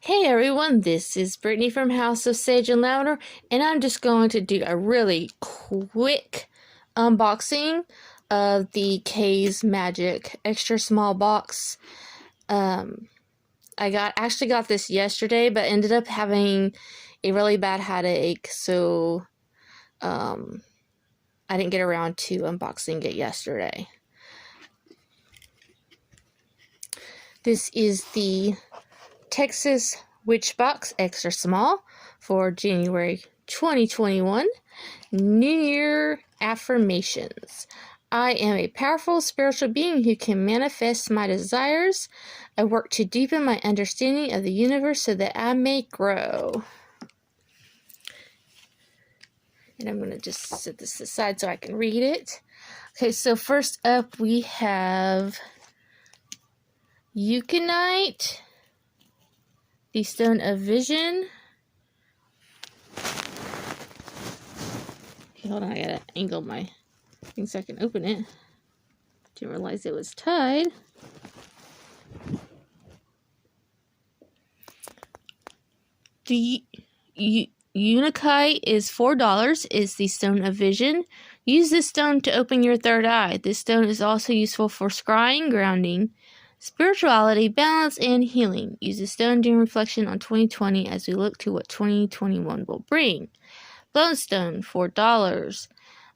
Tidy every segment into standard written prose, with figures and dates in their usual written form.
Hey everyone, this is Brittany from House of Sage and Lavender, and I'm just going to do a really quick unboxing of the K's Magic extra small box. I actually got this yesterday, but ended up having a really bad headache, so I didn't get around to unboxing it yesterday. This is the Texas Witch Box Extra Small for January 2021. New Year Affirmations. I am a powerful spiritual being who can manifest my desires. I work to deepen my understanding of the universe so that I may grow. And I'm going to just set this aside so I can read it. Okay, so first up we have Euchanite, the Stone of Vision. Okay, hold on, I gotta angle my thing so I can open it. Didn't realize it was tied. The Untitled is $4, is the Stone of Vision. Use this stone to open your third eye. This stone is also useful for scrying, grounding, spirituality, balance, and healing. Use the stone during reflection on 2020 as we look to what 2021 will bring. Bloodstone, $4.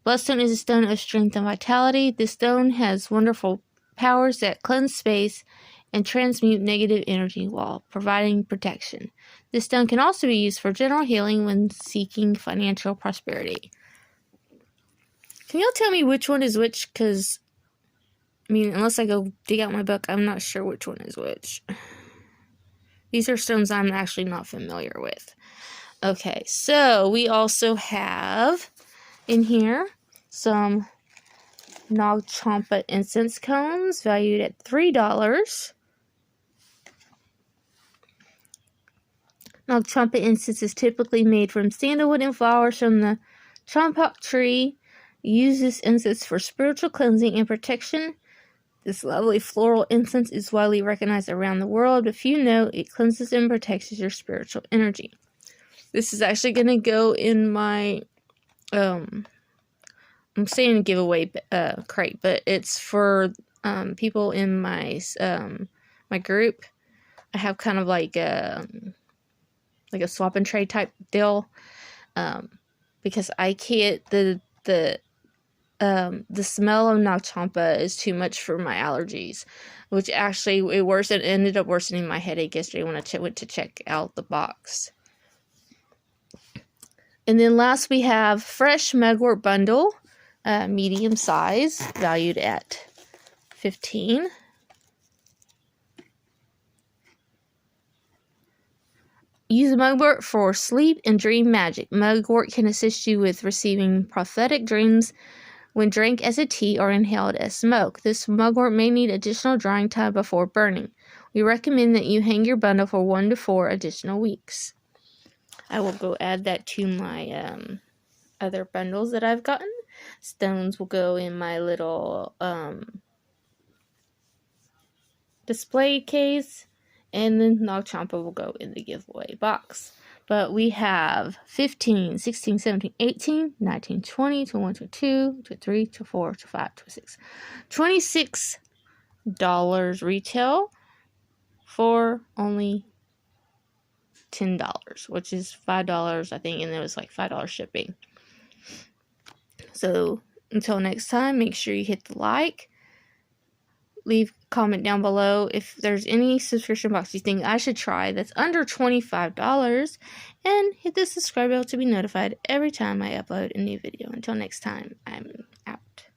Bloodstone is a stone of strength and vitality. This stone has wonderful powers that cleanse space and transmute negative energy while providing protection. This stone can also be used for general healing when seeking financial prosperity. Can y'all tell me which one is which? Because unless I go dig out my book, I'm not sure which one is which. These are stones I'm actually not familiar with. Okay, so we also have in here some Chompa incense cones valued at $3. Chompa incense is typically made from sandalwood and flowers from the Chompa tree. Use this incense for spiritual cleansing and protection. This lovely floral incense is widely recognized around the world, but few know it cleanses and protects your spiritual energy. This is actually going to go in my, I'm saying giveaway crate, but it's for people in my my group. I have kind of like a swap and trade type deal, because I can't, the smell of Chompa is too much for my allergies, which actually it ended up worsening my headache yesterday when I went to check out the box. And then last we have fresh Mugwort bundle, medium size, valued at $15. Use Mugwort for sleep and dream magic. Mugwort can assist you with receiving prophetic dreams when drank as a tea or inhaled as smoke. This Mugwort may need additional drying time before burning. We recommend that you hang your bundle for 1 to 4 additional weeks. I will go add that to my other bundles that I've gotten. Stones will go in my little display case, and then Chompa will go in the giveaway box. But we have 15, 16, 17, 18, 19, 20, 21, 22, 23, 24, 25, 26. $26 retail for only $10, which is $5, I think, and it was like $5 shipping. So until next time, make sure you hit the like, leave a comment down below if there's any subscription box you think I should try that's under $25, and hit the subscribe bell to be notified every time I upload a new video. Until next time, I'm out.